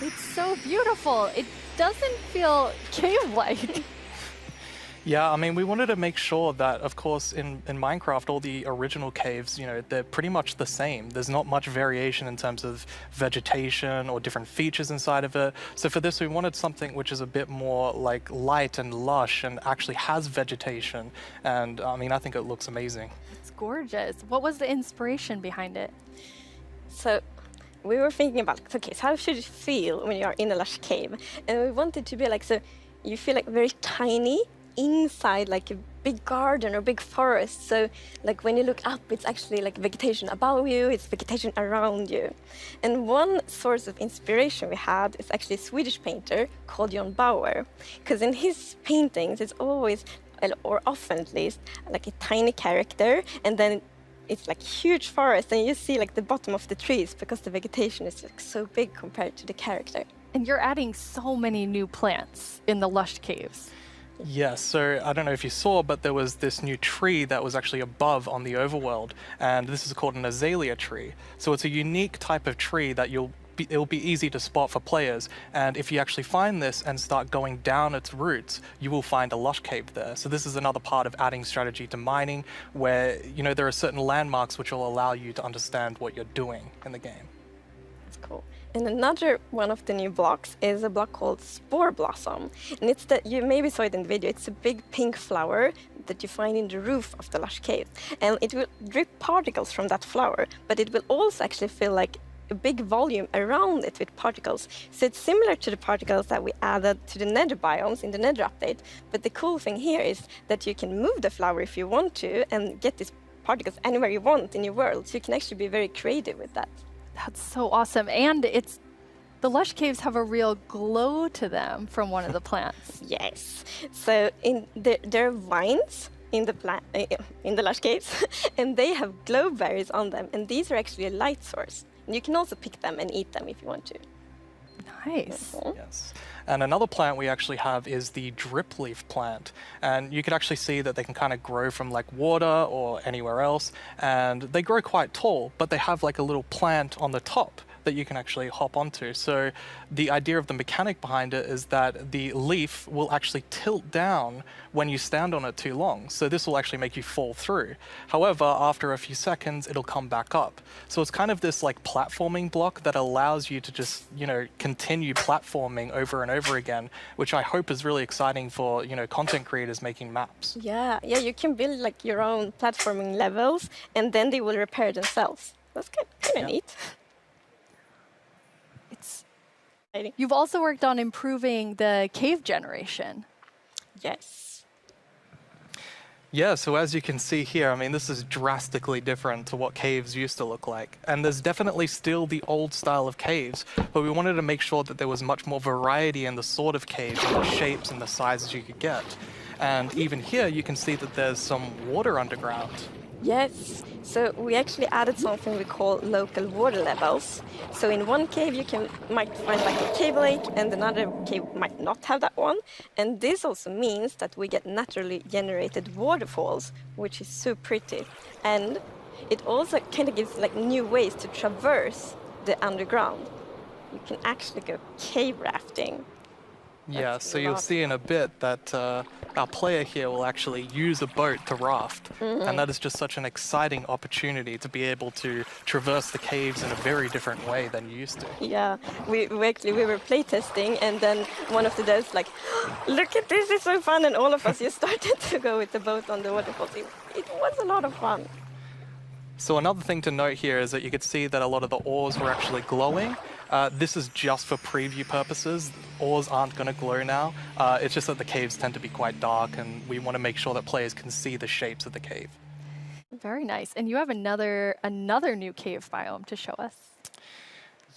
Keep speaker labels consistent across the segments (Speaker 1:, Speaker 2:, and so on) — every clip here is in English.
Speaker 1: It's so beautiful. It doesn't feel cave-like.
Speaker 2: Yeah, I mean, we wanted to make sure that, of course, in Minecraft, all the original caves, they're pretty much the same. There's not much variation in terms of vegetation or different features inside of it. So for this, we wanted something which is a bit more like light and lush and actually has vegetation. And I mean, I think it looks amazing.
Speaker 1: It's gorgeous. What was the inspiration behind it?
Speaker 3: So we were thinking about, okay, so how should it feel when you're in a lush cave? And we wanted to be like, so you feel like very tiny inside like a big garden or big forest. So like when you look up, it's actually like vegetation above you, it's vegetation around you. And one source of inspiration we had is actually a Swedish painter called John Bauer, because in his paintings it's always, or often at least, like a tiny character, and then it's like huge forest, and you see like the bottom of the trees because the vegetation is like so big compared to the character.
Speaker 1: And you're adding so many new plants in the lush caves.
Speaker 2: Yes, so I don't know if you saw, but there was this new tree that was actually above on the overworld, and this is called an azalea tree. So it's a unique type of tree that it'll be easy to spot for players, and if you actually find this and start going down its roots, you will find a lush cave there. So this is another part of adding strategy to mining, where there are certain landmarks which will allow you to understand what you're doing in the game.
Speaker 3: That's cool. And another one of the new blocks is a block called Spore Blossom. And it's that, you maybe saw it in the video, it's a big pink flower that you find in the roof of the lush cave. And it will drip particles from that flower, but it will also actually feel like a big volume around it with particles. So it's similar to the particles that we added to the nether biomes in the nether update. But the cool thing here is that you can move the flower if you want to and get these particles anywhere you want in your world. So you can actually be very creative with that.
Speaker 1: That's so awesome. And the lush caves have a real glow to them from one of the plants.
Speaker 3: Yes. So there are vines in the lush caves, and they have glow berries on them. And these are actually a light source. And you can also pick them and eat them if you want to.
Speaker 1: Nice.
Speaker 2: Yes. And another plant we actually have is the Dripleaf plant. And you can actually see that they can kind of grow from like water or anywhere else. And they grow quite tall, but they have like a little plant on the top that you can actually hop onto. So the idea of the mechanic behind it is that the leaf will actually tilt down when you stand on it too long. So this will actually make you fall through. However, after a few seconds, it'll come back up. So it's kind of this like platforming block that allows you to just, continue platforming over and over again, which I hope is really exciting for, content creators making maps.
Speaker 3: Yeah, you can build like your own platforming levels, and then they will repair themselves. That's kind of neat.
Speaker 1: You've also worked on improving the cave generation.
Speaker 3: Yes.
Speaker 2: Yeah, so as you can see here, I mean, this is drastically different to what caves used to look like. And there's definitely still the old style of caves, but we wanted to make sure that there was much more variety in the sort of caves and the shapes and the sizes you could get. And even here, you can see that there's some water underground.
Speaker 3: Yes, so we actually added something we call local water levels. So in one cave might find like a cave lake, and another cave might not have that one. And this also means that we get naturally generated waterfalls, which is so pretty. And it also kind of gives like new ways to traverse the underground. You can actually go cave rafting.
Speaker 2: Yeah, so you'll see in a bit that our player here will actually use a boat to raft. And that is just such an exciting opportunity to be able to traverse the caves in a very different way than you used to.
Speaker 3: Yeah, we were playtesting, and then one of the devs like, look at this, it's so fun, and all of us just started to go with the boat on the waterfalls. It was a lot of fun.
Speaker 2: So another thing to note here is that you could see that a lot of the ores were actually glowing. This is just for preview purposes. Ores aren't going to glow now. It's just that the caves tend to be quite dark, and we want to make sure that players can see the shapes of the cave.
Speaker 1: Very nice. And you have another new cave biome to show us.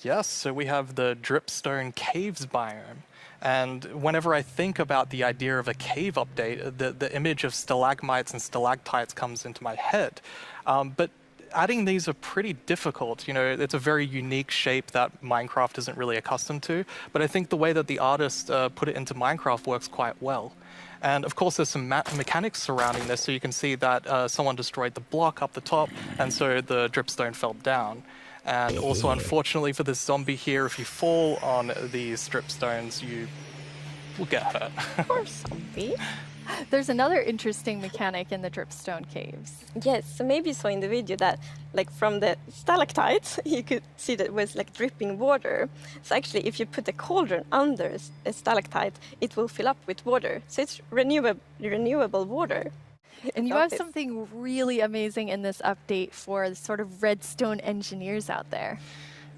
Speaker 2: Yes, so we have the Dripstone Caves biome. And whenever I think about the idea of a cave update, the image of stalagmites and stalactites comes into my head. But adding these are pretty difficult. It's a very unique shape that Minecraft isn't really accustomed to. But I think the way that the artist put it into Minecraft works quite well. And of course, there's some mechanics surrounding this. So you can see that someone destroyed the block up the top, and so the dripstone fell down. And also, unfortunately for this zombie here, if you fall on these dripstones, you will get hurt.
Speaker 3: Poor zombie.
Speaker 1: There's another interesting mechanic in the Dripstone caves.
Speaker 3: Yes, so maybe you saw in the video that, like, from the stalactites, you could see that it was like dripping water. So actually, if you put a cauldron under a stalactite, it will fill up with water. So it's renewable water.
Speaker 1: And you have something really amazing in this update for the sort of redstone engineers out there.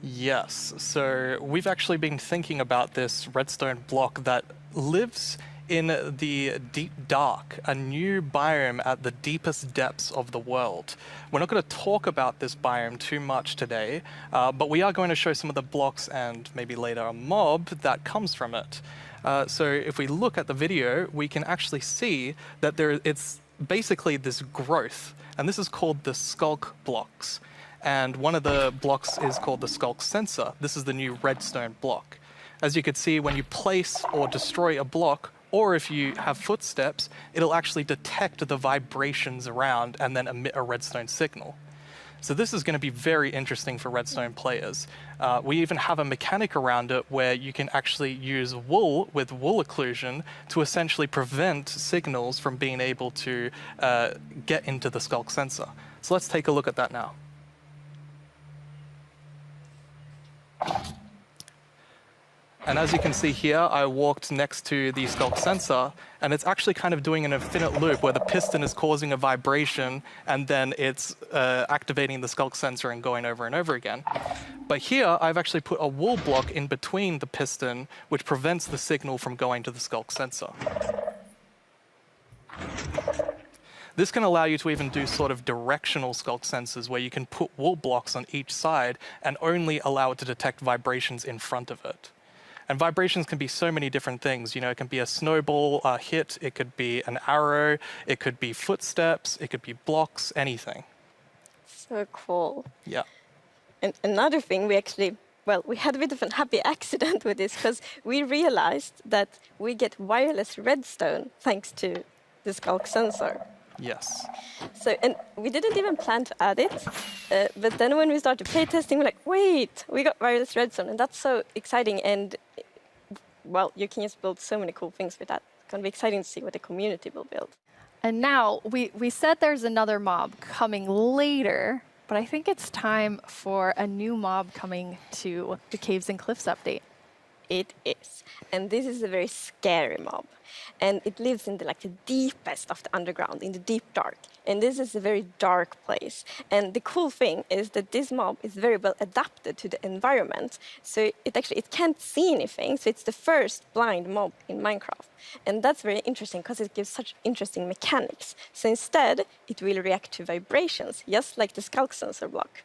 Speaker 2: Yes, so we've actually been thinking about this redstone block that lives in the deep dark, a new biome at the deepest depths of the world. We're not going to talk about this biome too much today, but we are going to show some of the blocks and maybe later a mob that comes from it. So if we look at the video, we can actually see that it's basically this growth, and this is called the Skulk blocks. And one of the blocks is called the Skulk sensor. This is the new redstone block. As you can see, when you place or destroy a block, or if you have footsteps, it'll actually detect the vibrations around and then emit a redstone signal. So this is going to be very interesting for redstone players. We even have a mechanic around it where you can actually use wool with wool occlusion to essentially prevent signals from being able to get into the Skulk sensor. So let's take a look at that now. And as you can see here, I walked next to the Skulk sensor, and it's actually kind of doing an infinite loop where the piston is causing a vibration, and then it's activating the Skulk sensor and going over and over again. But here, I've actually put a wool block in between the piston, which prevents the signal from going to the Skulk sensor. This can allow you to even do sort of directional Skulk sensors where you can put wool blocks on each side and only allow it to detect vibrations in front of it. And vibrations can be so many different things. You know, it can be a snowball hit, it could be an arrow, it could be footsteps, it could be blocks, anything.
Speaker 3: So cool.
Speaker 2: Yeah.
Speaker 3: And another thing, we had a bit of a happy accident with this because we realized that we get wireless redstone thanks to the Skulk sensor.
Speaker 2: Yes.
Speaker 3: So, and we didn't even plan to add it, but then when we started playtesting, we're like, wait, we got wireless redstone, and that's so exciting. And well, you can just build so many cool things with that. It's going to be exciting to see what the community will build.
Speaker 1: And now, we said there's another mob coming later, but I think it's time for a new mob coming to the Caves and Cliffs update.
Speaker 3: It is. And this is a very scary mob. And it lives in the deepest of the underground, in the deep dark. And this is a very dark place. And the cool thing is that this mob is very well adapted to the environment. So it can't see anything. So it's the first blind mob in Minecraft. And that's very interesting because it gives such interesting mechanics. So instead, it will react to vibrations, just like the Skulk sensor block.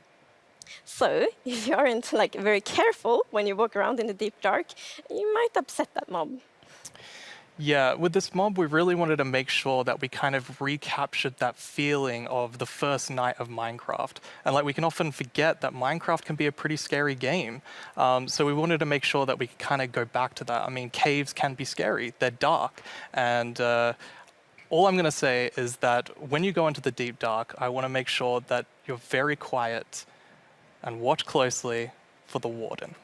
Speaker 3: So if you aren't very careful when you walk around in the deep dark, you might upset that mob.
Speaker 2: Yeah, with this mob, we really wanted to make sure that we kind of recaptured that feeling of the first night of Minecraft. And we can often forget that Minecraft can be a pretty scary game. So we wanted to make sure that we could kind of go back to that. I mean, caves can be scary. They're dark. And all I'm going to say is that when you go into the deep dark, I want to make sure that you're very quiet and watch closely for the Warden.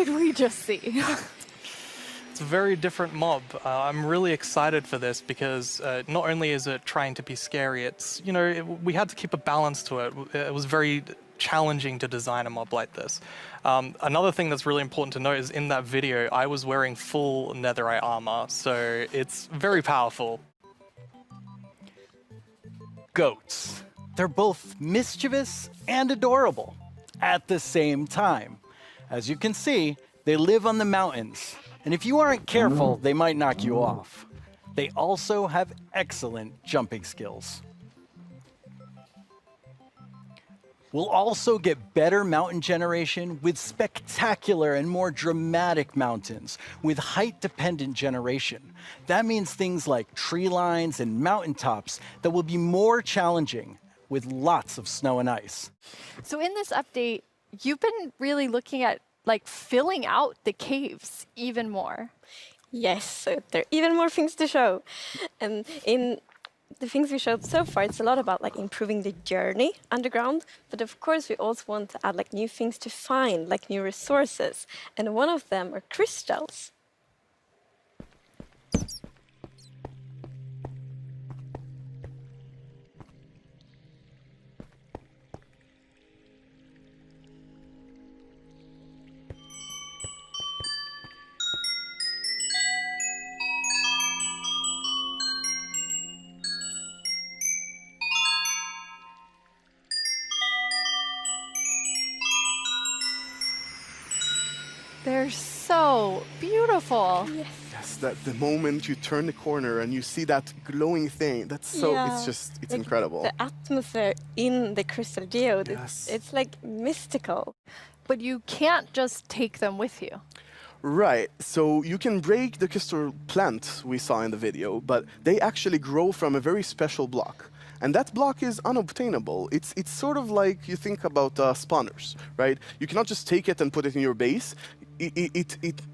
Speaker 1: did we just see?
Speaker 2: It's a very different mob. I'm really excited for this because not only is it trying to be scary, it's, you know, we had to keep a balance to it. It was very challenging to design a mob like this. Another thing that's really important to note is in that video, I was wearing full netherite armor, so it's very powerful.
Speaker 4: Goats. They're both mischievous and adorable at the same time. As you can see, they live on the mountains, and if you aren't careful, they might knock you off. They also have excellent jumping skills. We'll also get better mountain generation with spectacular and more dramatic mountains with height-dependent generation. That means things like tree lines and mountaintops that will be more challenging with lots of snow and ice.
Speaker 1: So in this update, you've been really looking at like filling out the caves even more.
Speaker 3: Yes, so there are even more things to show. And in the things we showed so far, it's a lot about like improving the journey underground, but of course we also want to add like new things to find, like new resources. And one of them are crystals.
Speaker 1: They're so beautiful.
Speaker 5: Yes, that the moment you turn the corner and you see that glowing thing, that's so,
Speaker 3: Yeah.
Speaker 5: it's
Speaker 3: Like,
Speaker 5: incredible.
Speaker 3: The atmosphere in the crystal geode,
Speaker 5: Yes.
Speaker 3: it's like mystical.
Speaker 1: But you can't just take them with you.
Speaker 5: Right, so you can break the crystal plant we saw in the video, but they actually grow from a very special block. And that block is unobtainable. It's sort of like you think about spawners, right? You cannot just take it and put it in your base. It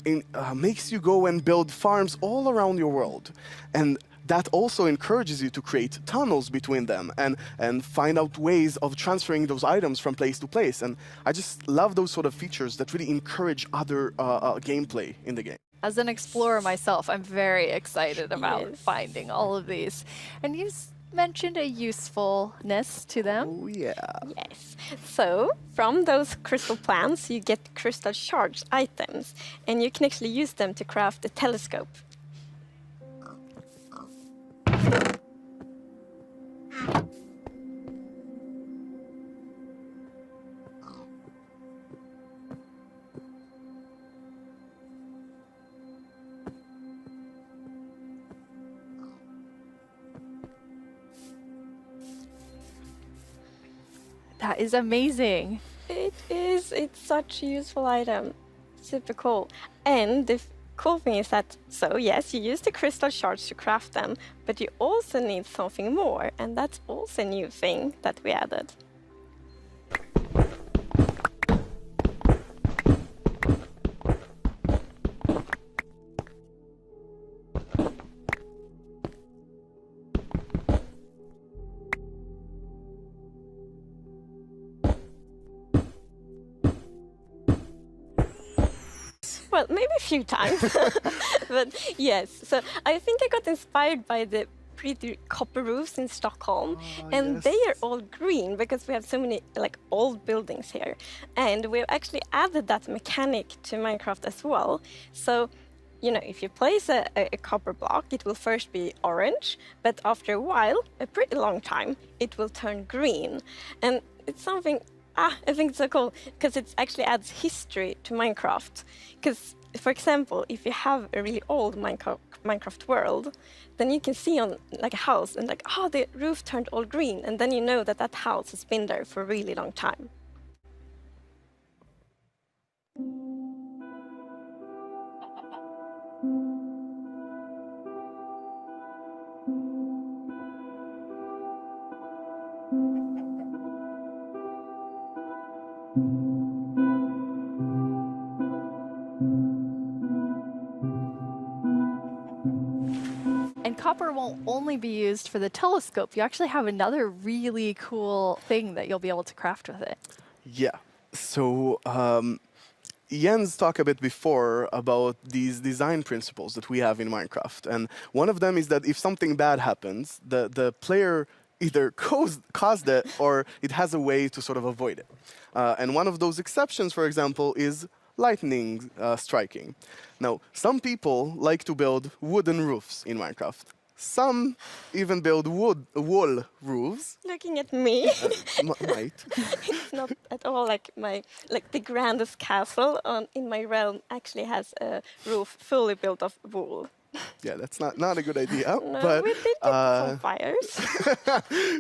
Speaker 5: makes you go and build farms all around your world. And that also encourages you to create tunnels between them and find out ways of transferring those items from place to place. And I just love those sort of features that really encourage other gameplay in the game.
Speaker 1: As an explorer myself, I'm very excited about
Speaker 3: Yes.
Speaker 1: finding all of these. And you mentioned a usefulness to them.
Speaker 5: Oh, yeah.
Speaker 3: Yes. So from those crystal plants, you get crystal shards items, and you can actually use them to craft a telescope.
Speaker 1: That is amazing.
Speaker 3: It is. It's such a useful item. Super cool. And the cool thing is that, so yes, you use the crystal shards to craft them, but you also need something more, and that's also a new thing that we added. Well, maybe a few times, but yes. So I think I got inspired by the pretty copper roofs in Stockholm, and
Speaker 5: yes.
Speaker 3: they are all green because we have so many like old buildings here, and we've actually added that mechanic to Minecraft as well. So, you know, if you place a copper block, it will first be orange, but after a while, a pretty long time, it will turn green, and it's something. I think it's so cool because it actually adds history to Minecraft. Because, for example, if you have a really old Minecraft world, then you can see on like a house and like, oh, the roof turned all green, and then you know that that house has been there for a really long time.
Speaker 1: And copper won't only be used for the telescope. You actually have another really cool thing that you'll be able to craft with it.
Speaker 5: Yeah. So Jens talked a bit before about these design principles that we have in Minecraft. And one of them is that if something bad happens, the player either caused it or it has a way to sort of avoid it. And one of those exceptions, for example, is lightning striking. Now, some people like to build wooden roofs in Minecraft. Some even build wall roofs.
Speaker 3: Looking at me,
Speaker 5: Right.
Speaker 3: it's not at all like the grandest castle in my realm actually has a roof fully built of wool.
Speaker 5: Yeah, that's not a good idea.
Speaker 3: No,
Speaker 5: but
Speaker 3: we did get some fires.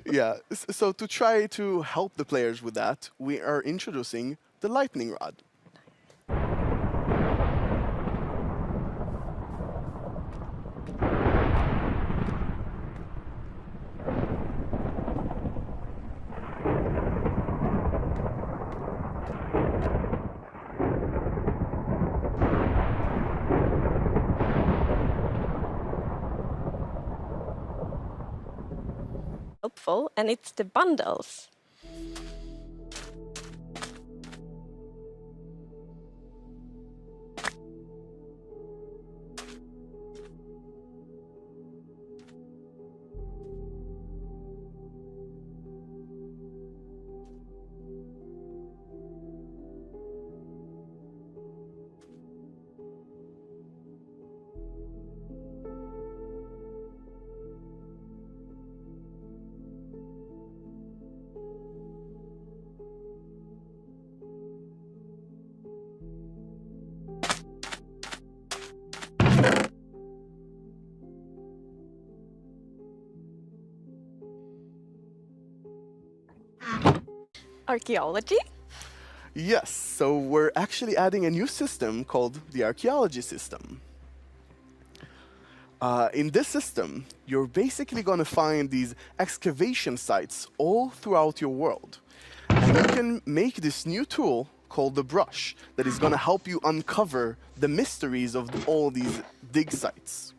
Speaker 5: yeah, so to try to help the players with that, we are introducing the lightning rod.
Speaker 3: Helpful, and it's the bundles. Archaeology?
Speaker 5: Yes, so we're actually adding a new system called the archaeology system. In this system, you're basically going to find these excavation sites all throughout your world. And you can make this new tool called the brush that is going to help you uncover the mysteries of all these dig sites.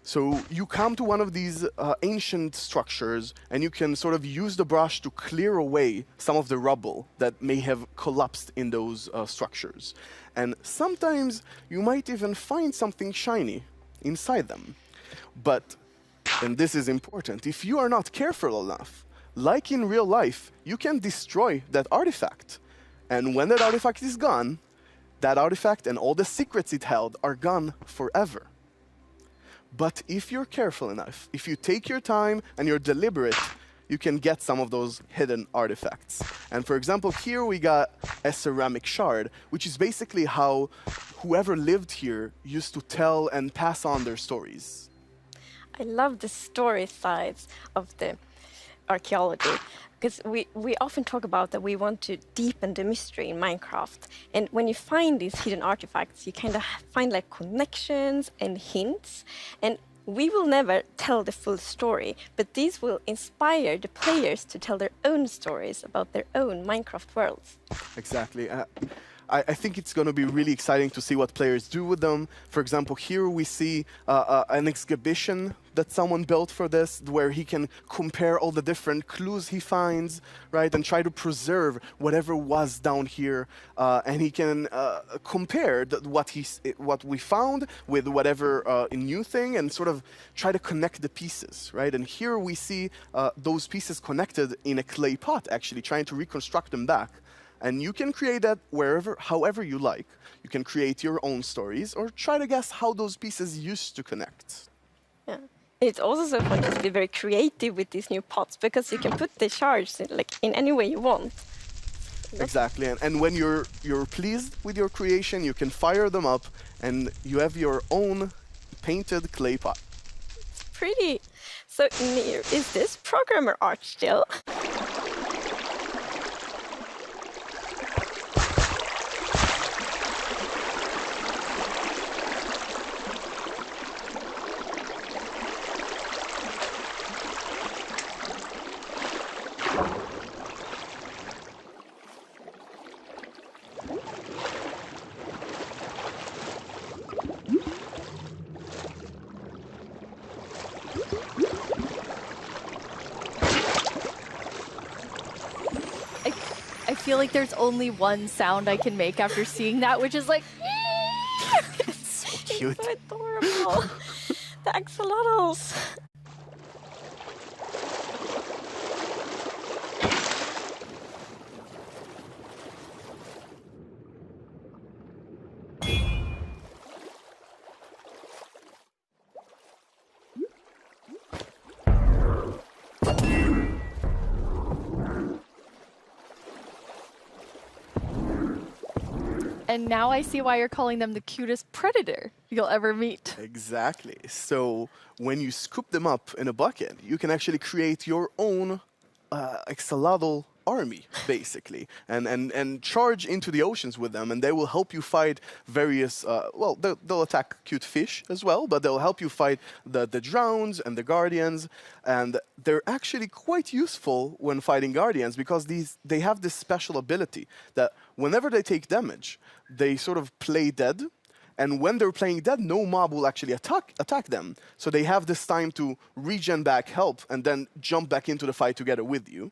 Speaker 5: So you come to one of these ancient structures and you can sort of use the brush to clear away some of the rubble that may have collapsed in those structures. And sometimes you might even find something shiny inside them. But, and this is important, if you are not careful enough, like in real life, you can destroy that artifact. And when that artifact is gone, that artifact and all the secrets it held are gone forever. But if you're careful enough, if you take your time and you're deliberate, you can get some of those hidden artifacts. And for example, here we got a ceramic shard, which is basically how whoever lived here used to tell and pass on their stories.
Speaker 3: I love the story sides of the archaeology, because we often talk about that we want to deepen the mystery in Minecraft. And when you find these hidden artifacts, you kind of find like connections and hints. And we will never tell the full story, but these will inspire the players to tell their own stories about their own Minecraft worlds.
Speaker 5: Exactly. I think it's going to be really exciting to see what players do with them. For example, here we see an exhibition that someone built for this, where he can compare all the different clues he finds, right, and try to preserve whatever was down here, and he can compare what we found with whatever new thing, and sort of try to connect the pieces, right? And here we see those pieces connected in a clay pot, actually trying to reconstruct them back. And you can create that however you like. You can create your own stories or try to guess how those pieces used to connect.
Speaker 3: Yeah. It's also so fun to be very creative with these new pots, because you can put the shards in any way you want.
Speaker 5: Exactly, and when you're pleased with your creation, you can fire them up and you have your own painted clay pot.
Speaker 3: Pretty. So, Nir, is this programmer art still?
Speaker 1: feel like there's only one sound I can make after seeing that, which is like.
Speaker 5: Cute.
Speaker 3: It's so adorable. The axolotls.
Speaker 1: And now I see why you're calling them the cutest predator you'll ever meet.
Speaker 5: Exactly. So when you scoop them up in a bucket, you can actually create your own axolotl army, basically, and charge into the oceans with them, and they will help you fight various, well, they'll attack cute fish as well, but they'll help you fight the drowns and the guardians, and they're actually quite useful when fighting guardians because they have this special ability that whenever they take damage, they sort of play dead. And when they're playing dead, no mob will actually attack them. So they have this time to regen back, help, and then jump back into the fight together with you.